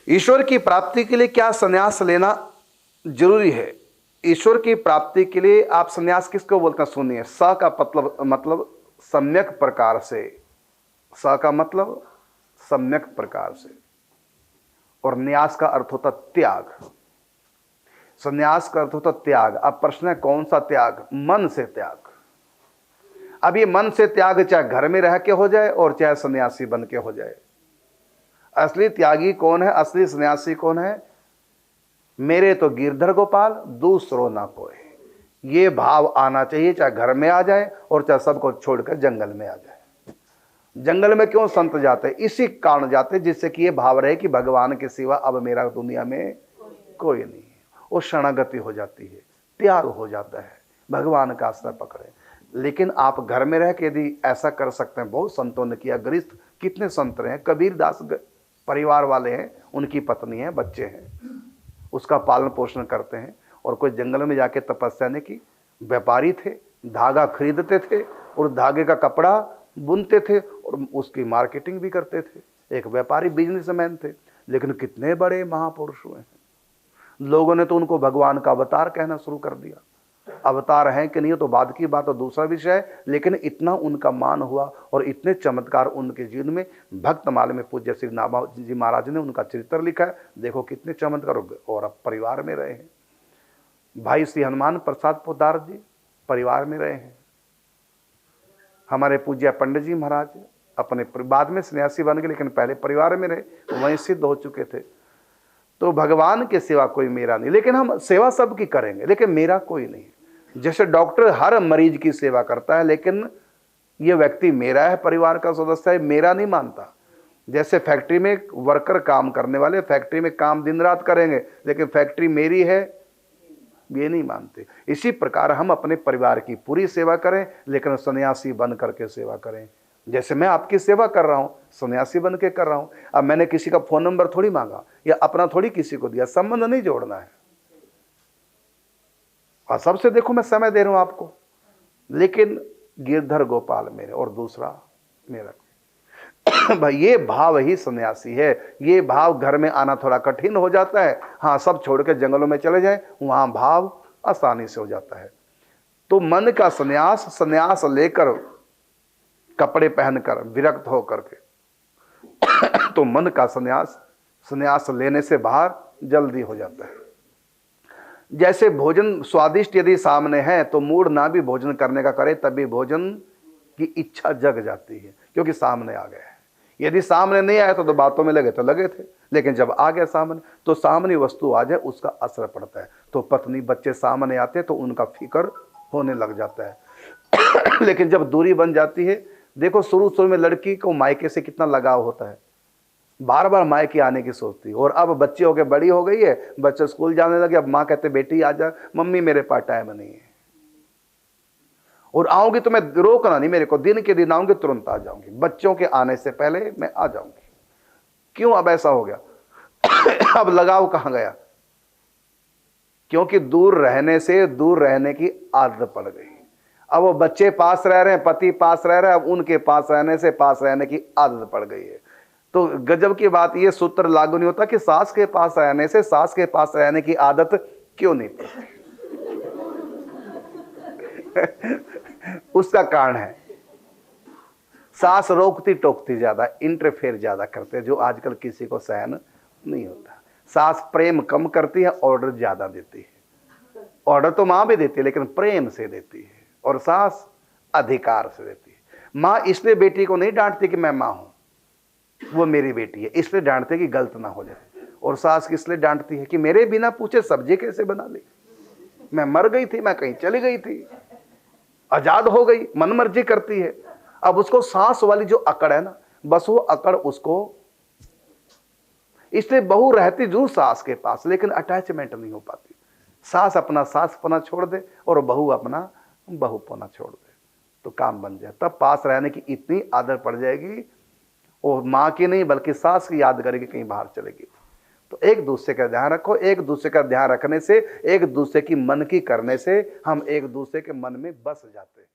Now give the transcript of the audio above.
ईश्वर की प्राप्ति के लिए क्या संन्यास लेना जरूरी है? ईश्वर की प्राप्ति के लिए आप संन्यास किसको बोलते हैं? सुनिए, स का मतलब सम्यक प्रकार से, स का मतलब सम्यक प्रकार से, और न्यास का अर्थ होता त्याग। संन्यास का अर्थ होता त्याग। अब प्रश्न है कौन सा त्याग? मन से त्याग। अब ये मन से त्याग चाहे घर में रह के हो जाए और चाहे सन्यासी बन के हो जाए। असली त्यागी कौन है? असली सन्यासी कौन है? मेरे तो गिरधर गोपाल, दूसरो ना कोई। ये भाव आना चाहिए, चाहे घर में आ जाए और चाहे सबको छोड़कर जंगल में आ जाए। जंगल में क्यों संत जाते? इसी कारण जाते जिससे कि ये भाव रहे कि भगवान के सिवा अब मेरा दुनिया में कोई नहीं है। वो शरणागति हो जाती है, त्याग हो जाता है, भगवान का आश्रय पकड़े। लेकिन आप घर में रह के यदि ऐसा कर सकते हैं, बहुत संतों ने किया। गृहस्थ कितने संत रहे हैं, कबीर दास परिवार वाले हैं, उनकी पत्नी है, बच्चे हैं, उसका पालन पोषण करते हैं। और कोई जंगल में जाके तपस्या ने की। व्यापारी थे, धागा खरीदते थे और धागे का कपड़ा बुनते थे और उसकी मार्केटिंग भी करते थे। एक व्यापारी बिजनेसमैन थे, लेकिन कितने बड़े महापुरुष हुए हैं। लोगों ने तो उनको भगवान का अवतार कहना शुरू कर दिया। अवतार हैं कि नहीं तो बाद की बात और दूसरा विषय है, लेकिन इतना उनका मान हुआ और इतने चमत्कार उनके जीवन में। भक्तमाल में पूज्य श्री नाभाजी महाराज ने उनका चरित्र लिखा है। देखो कितने चमत्कार, और अब परिवार में रहे हैं। भाई श्री हनुमान प्रसाद पोदार जी परिवार में रहे हैं। हमारे पूज्य पंडित जी महाराज अपने बाद में सन्यासी बन गए, लेकिन पहले परिवार में रहे, वहीं सिद्ध हो चुके थे। तो भगवान के सिवा कोई मेरा नहीं। लेकिन हम सेवा सबकी करेंगे, लेकिन मेरा कोई नहीं। जैसे डॉक्टर हर मरीज की सेवा करता है, लेकिन ये व्यक्ति मेरा है, परिवार का सदस्य है, मेरा नहीं मानता। जैसे फैक्ट्री में वर्कर काम करने वाले फैक्ट्री में काम दिन रात करेंगे, लेकिन फैक्ट्री मेरी है ये नहीं मानते। इसी प्रकार हम अपने परिवार की पूरी सेवा करें, लेकिन सन्यासी बन करके सेवा करें। जैसे मैं आपकी सेवा कर रहा हूं, सन्यासी बन के कर रहा हूं। अब मैंने किसी का फोन नंबर थोड़ी मांगा या अपना थोड़ी किसी को दिया, संबंध नहीं जोड़ना है। और सबसे देखो मैं समय दे रहा हूं आपको, लेकिन गिरधर गोपाल मेरे और दूसरा मेरा। भाई ये भाव ही सन्यासी है। ये भाव घर में आना थोड़ा कठिन हो जाता है। हाँ, सब छोड़ के जंगलों में चले जाएं, वहां भाव आसानी से हो जाता है। तो मन का सन्यास, सन्यास लेकर कपड़े पहनकर विरक्त हो करके तो मन का सन्यास, सन्यास लेने से बाहर जल्दी हो जाता है। जैसे भोजन स्वादिष्ट यदि सामने है तो मूड ना भी भोजन करने का करे, तभी भोजन की इच्छा जग जाती है, क्योंकि सामने आ गया है। यदि सामने नहीं आया तो बातों में लगे तो लगे थे, लेकिन जब आ गया सामने तो सामने वस्तु आ जाए उसका असर पड़ता है। तो पत्नी बच्चे सामने आते तो उनका फिक्र होने लग जाता है। लेकिन जब दूरी बन जाती है, देखो शुरू शुरू में लड़की को मायके से कितना लगाव होता है, बार बार मायके आने की सोचती है। और अब बच्चे हो गए, बड़ी हो गई है, बच्चे स्कूल जाने लगे, अब माँ कहते बेटी आ जा, मम्मी मेरे पास टाइम नहीं है, और आऊंगी तो मैं रोकना नहीं, मेरे को दिन के दिन आऊंगी, तुरंत आ जाऊंगी, बच्चों के आने से पहले मैं आ जाऊंगी। क्यों अब ऐसा हो गया? अब लगाव कहां गया? क्योंकि दूर रहने से दूर रहने की आदत पड़ गई। अब वो बच्चे पास रह रहे हैं, पति पास रह रहा है, अब उनके पास रहने से पास रहने की आदत पड़ गई है। तो गजब की बात ये सूत्र लागू नहीं होता कि सास के पास रहने से सास के पास रहने की आदत क्यों नहीं पड़ती। उसका कारण है सास रोकती टोकती ज्यादा, इंटरफेयर ज्यादा करते हैं, जो आजकल किसी को सहन नहीं होता। सास प्रेम कम करती है, ऑर्डर ज्यादा देती है। ऑर्डर तो मां भी देती है, लेकिन प्रेम से देती है, और सास अधिकार से देती है। मां इसलिए बेटी को नहीं डांटती कि मैं मां हूं, वो मेरी बेटी है, इसलिए डांटते कि गलत ना हो जाए। और सास इसलिए डांटती है कि मेरे बिना पूछे सब्जी कैसे बना ली, मैं मर गई थी, मैं कहीं चली गई थी, आजाद हो गई, मन मर्जी करती है। अब उसको सास वाली जो अकड़ है ना, बस वो अकड़ उसको, इसलिए बहू रहती जरूर सास के पास, लेकिन अटैचमेंट नहीं हो पाती। सास अपना सासपना छोड़ दे और बहू अपना बहुपना छोड़ दे, तो काम बन जाए। तब पास रहने की इतनी आदत पड़ जाएगी, और माँ की नहीं बल्कि सास की याद करेगी, कहीं बाहर चलेगी। तो एक दूसरे का ध्यान रखो। एक दूसरे का ध्यान रखने से, एक दूसरे की मन की करने से हम एक दूसरे के मन में बस जाते हैं।